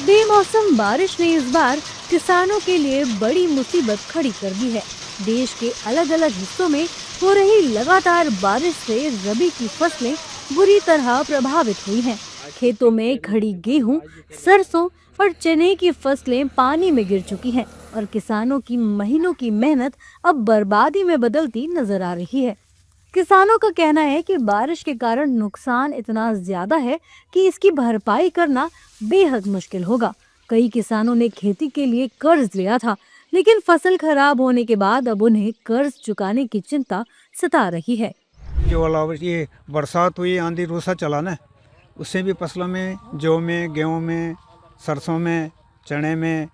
बेमौसम बारिश ने इस बार किसानों के लिए बड़ी मुसीबत खड़ी कर दी है। देश के अलग अलग हिस्सों में हो रही लगातार बारिश से रबी की फसलें बुरी तरह प्रभावित हुई हैं। खेतों में खड़ी गेहूं, सरसों और चने की फसलें पानी में गिर चुकी हैं और किसानों की महीनों की मेहनत अब बर्बादी में बदलती नजर आ रही है। किसानों का कहना है कि बारिश के कारण नुकसान इतना ज्यादा है कि इसकी भरपाई करना बेहद मुश्किल होगा। कई किसानों ने खेती के लिए कर्ज लिया था, लेकिन फसल खराब होने के बाद अब उन्हें कर्ज चुकाने की चिंता सता रही है। जो अलावा ये बरसात हुई, आंधी रूसा चला ना, उससे भी फसलों में, जौ में, गेहूं में, सरसों में, चने में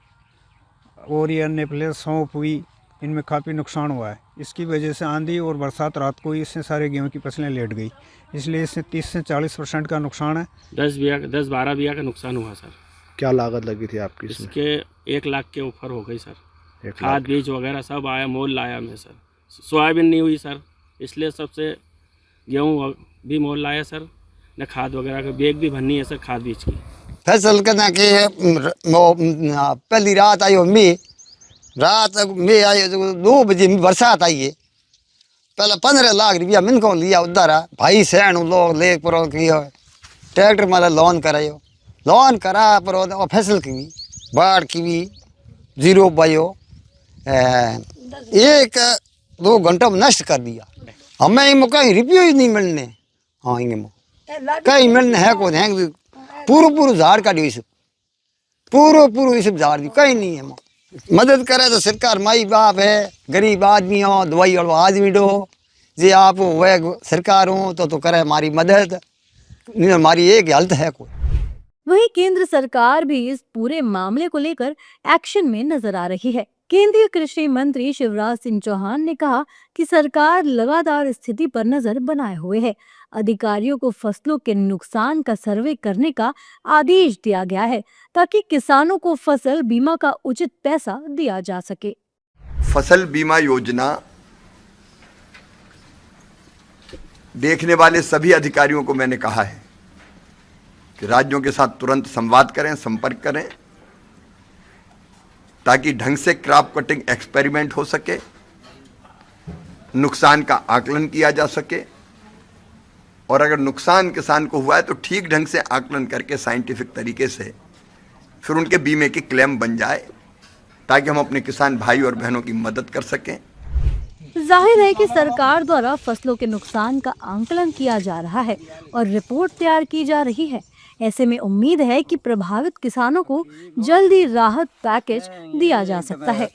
और ये अन्य फसलें, सौंफ हुई, इनमें काफ़ी नुकसान हुआ है। इसकी वजह से आंधी और बरसात रात को ही इससे सारे गेहूं की फसलें लेट गई। इसलिए इससे 30 से 40% का नुकसान है। 10-12 बीघा का नुकसान हुआ सर। क्या लागत लगी थी आपकी इसमें? इसके 1 लाख के ऊपर हो गई सर। खाद बीज वगैरह सब आया, मोल लाया मैं सर। सोयाबीन नहीं हुई सर, इसलिए सबसे गेहूँ भी मोल लाया सर। न खाद वगैरह का बैग भी भरनी है सर, खाद बीज की। फसल करना के पहली रात आई रात में आई 2 बजे बरसात आई है। पहले 15 लाख रुपया मिन को लिया उधर भाई सहन लोग ले पर ट्रैक्टर मतलब लोन करा पर फसल की भी बाढ़ की भी जीरो बयो 1-2 घंटों में नष्ट कर दिया। हमें इनमें कहीं रुपये ही नहीं मिलने। हाँ इनमें कहीं मिलने है को पूरा झाड़ काटी सब पूरा सब झाड़ दी, कहीं नहीं है। मदद करे तो सरकार, माई बाप है, गरीब आदमी हो, दवाई वाला आदमी डो जी आप वह सरकार हो तो करे हमारी मदद, हमारी एक हालत है कोई। वहीं केंद्र सरकार भी इस पूरे मामले को लेकर एक्शन में नजर आ रही है। केंद्रीय कृषि मंत्री शिवराज सिंह चौहान ने कहा कि सरकार लगातार स्थिति पर नजर बनाए हुए है। अधिकारियों को फसलों के नुकसान का सर्वे करने का आदेश दिया गया है ताकि किसानों को फसल बीमा का उचित पैसा दिया जा सके। फसल बीमा योजना देखने वाले सभी अधिकारियों को मैंने कहा है कि राज्यों के साथ तुरंत संवाद करें, संपर्क करें, ताकि ढंग से क्रॉप कटिंग एक्सपेरिमेंट हो सके, नुकसान का आकलन किया जा सके और अगर नुकसान किसान को हुआ है तो ठीक ढंग से आकलन करके साइंटिफिक तरीके से फिर उनके बीमे की क्लेम बन जाए, ताकि हम अपने किसान भाई और बहनों की मदद कर सकें। जाहिर है कि सरकार द्वारा फसलों के नुकसान का आकलन किया जा रहा है और रिपोर्ट तैयार की जा रही है। ऐसे में उम्मीद है कि प्रभावित किसानों को जल्दी राहत पैकेज दिया जा सकता है।